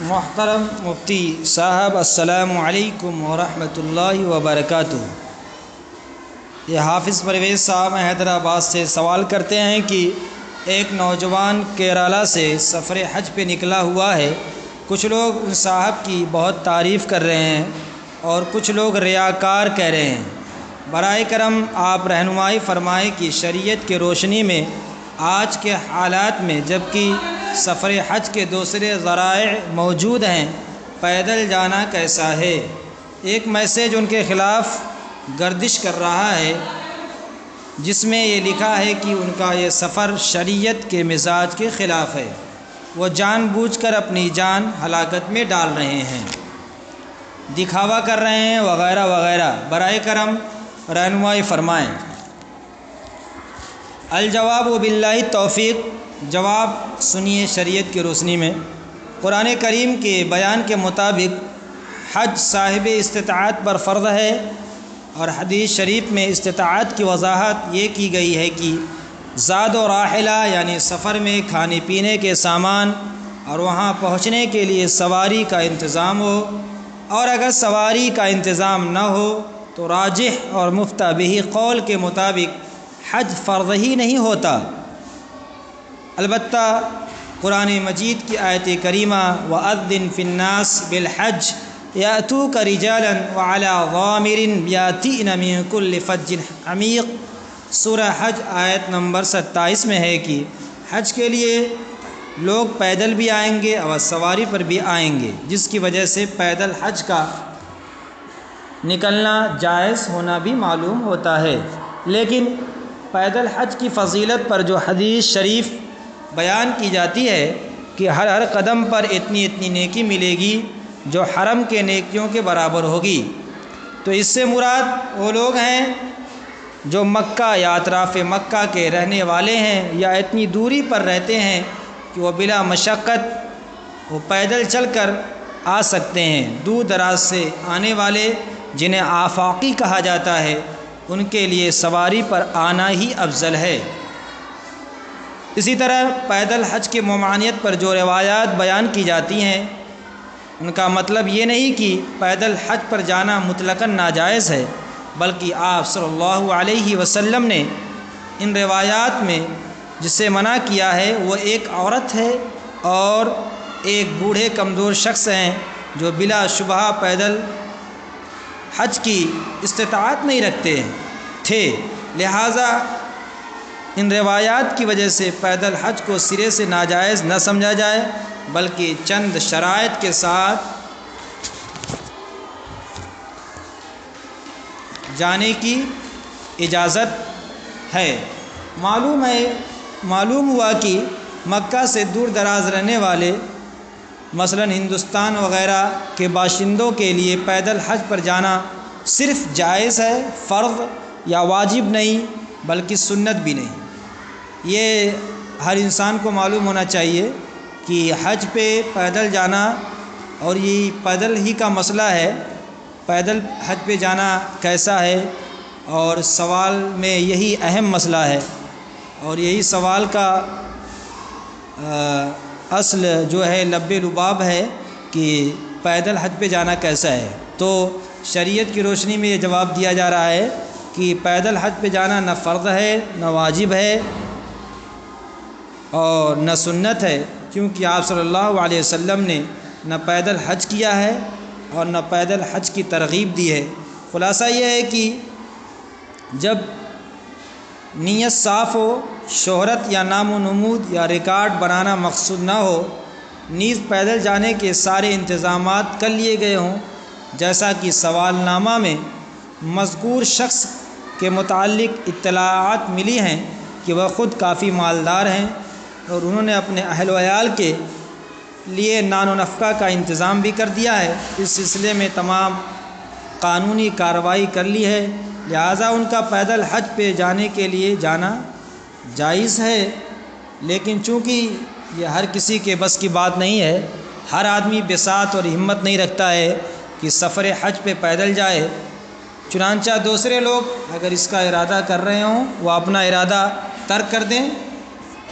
محترم مفتی صاحب السلام علیکم ورحمۃ اللہ وبرکاتہ۔ یہ حافظ پرویز صاحب حیدرآباد سے سوال کرتے ہیں کہ ایک نوجوان کیرالہ سے سفر حج پہ نکلا ہوا ہے۔ کچھ لوگ ان صاحب کی بہت تعریف کر رہے ہیں اور کچھ لوگ ریاکار کہہ رہے ہیں۔ برائے کرم آپ رہنمائی فرمائیں کہ شریعت کی روشنی میں آج کے حالات میں جبکہ سفر حج کے دوسرے ذرائع موجود ہیں، پیدل جانا کیسا ہے؟ ایک میسیج ان کے خلاف گردش کر رہا ہے جس میں یہ لکھا ہے کہ ان کا یہ سفر شریعت کے مزاج کے خلاف ہے، وہ جان بوجھ کر اپنی جان ہلاکت میں ڈال رہے ہیں، دکھاوا کر رہے ہیں وغیرہ وغیرہ۔ برائے کرم رہنمائی فرمائیں۔ الجواب باللہ توفیق۔ جواب سنیے شریعت کی روشنی میں۔ قرآن کریم کے بیان کے مطابق حج صاحب استطاعت پر فرض ہے، اور حدیث شریف میں استطاعت کی وضاحت یہ کی گئی ہے کہ زاد و راحلہ یعنی سفر میں کھانے پینے کے سامان اور وہاں پہنچنے کے لیے سواری کا انتظام ہو، اور اگر سواری کا انتظام نہ ہو تو راجح اور مفتہ بہ قول کے مطابق حج فرض ہی نہیں ہوتا۔ البتہ قرآن مجید کی آیت کریمہ وَأَذِّن فِي النَّاسِ بِالْحَجِّ يَأْتُوكَ رِجَالًا وَعَلَىٰ ضَامِرٍ يَأْتِينَ مِن كُلِّ فَجٍّ عَمِيقٍ سورہ حج آیت نمبر 27 میں ہے کہ حج کے لیے لوگ پیدل بھی آئیں گے اور سواری پر بھی آئیں گے، جس کی وجہ سے پیدل حج کا نکلنا جائز ہونا بھی معلوم ہوتا ہے۔ لیکن پیدل حج کی فضیلت پر جو حدیث شریف بیان کی جاتی ہے کہ ہر قدم پر اتنی اتنی نیکی ملے گی جو حرم کے نیکیوں کے برابر ہوگی، تو اس سے مراد وہ لوگ ہیں جو مکہ یا اطراف مکہ کے رہنے والے ہیں یا اتنی دوری پر رہتے ہیں کہ وہ بلا مشقت وہ پیدل چل کر آ سکتے ہیں۔ دور دراز سے آنے والے جنہیں آفاقی کہا جاتا ہے ان کے لیے سواری پر آنا ہی افضل ہے۔ اسی طرح پیدل حج کے ممانعت پر جو روایات بیان کی جاتی ہیں ان کا مطلب یہ نہیں کہ پیدل حج پر جانا مطلقاً ناجائز ہے، بلکہ آپ صلی اللہ علیہ وسلم نے ان روایات میں جس سے منع کیا ہے وہ ایک عورت ہے اور ایک بوڑھے کمزور شخص ہیں جو بلا شبہ پیدل حج کی استطاعت نہیں رکھتے تھے، لہٰذا ان روایات کی وجہ سے پیدل حج کو سرے سے ناجائز نہ سمجھا جائے، بلکہ چند شرائط کے ساتھ جانے کی اجازت ہے۔ معلوم ہوا کہ مکہ سے دور دراز رہنے والے مثلا ہندوستان وغیرہ کے باشندوں کے لیے پیدل حج پر جانا صرف جائز ہے، فرض یا واجب نہیں بلکہ سنت بھی نہیں۔ یہ ہر انسان کو معلوم ہونا چاہیے کہ حج پہ پیدل جانا، اور یہ پیدل ہی کا مسئلہ ہے، پیدل حج پہ جانا کیسا ہے، اور سوال میں یہی اہم مسئلہ ہے، اور یہی سوال کا اصل جو ہے لب لباب ہے کہ پیدل حج پہ جانا کیسا ہے۔ تو شریعت کی روشنی میں یہ جواب دیا جا رہا ہے کہ پیدل حج پہ جانا نہ فرض ہے نہ واجب ہے اور نہ سنت ہے، کیونکہ آپ صلی اللہ علیہ وسلم نے نہ پیدل حج کیا ہے اور نہ پیدل حج کی ترغیب دی ہے۔ خلاصہ یہ ہے کہ جب نیت صاف ہو، شہرت یا نام و نمود یا ریکارڈ بنانا مقصود نہ ہو، نیز پیدل جانے کے سارے انتظامات کر لیے گئے ہوں، جیسا کہ سوال نامہ میں مذکور شخص کے متعلق اطلاعات ملی ہیں کہ وہ خود کافی مالدار ہیں اور انہوں نے اپنے اہل و عیال کے لیے نان و نفقہ کا انتظام بھی کر دیا ہے، اس سلسلے میں تمام قانونی کارروائی کر لی ہے، لہٰذا ان کا پیدل حج پہ جانے کے لیے جانا جائز ہے۔ لیکن چونکہ یہ ہر کسی کے بس کی بات نہیں ہے، ہر آدمی بساط اور ہمت نہیں رکھتا ہے کہ سفر حج پہ پیدل جائے، چنانچہ دوسرے لوگ اگر اس کا ارادہ کر رہے ہوں وہ اپنا ارادہ ترک کر دیں،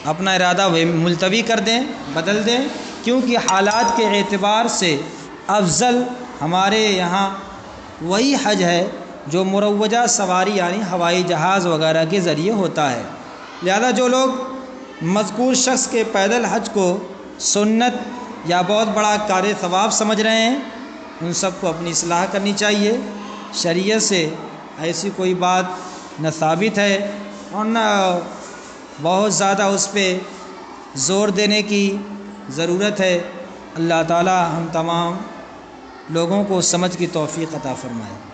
اپنا ارادہ ملتوی کر دیں، بدل دیں، کیونکہ حالات کے اعتبار سے افضل ہمارے یہاں وہی حج ہے جو مروجہ سواری یعنی ہوائی جہاز وغیرہ کے ذریعے ہوتا ہے۔ لہذا جو لوگ مذکور شخص کے پیدل حج کو سنت یا بہت بڑا کار ثواب سمجھ رہے ہیں، ان سب کو اپنی اصلاح کرنی چاہیے۔ شریعت سے ایسی کوئی بات نہ ثابت ہے اور نہ بہت زیادہ اس پہ زور دینے کی ضرورت ہے۔ اللہ تعالی ہم تمام لوگوں کو سمجھ کی توفیق عطا فرمائے۔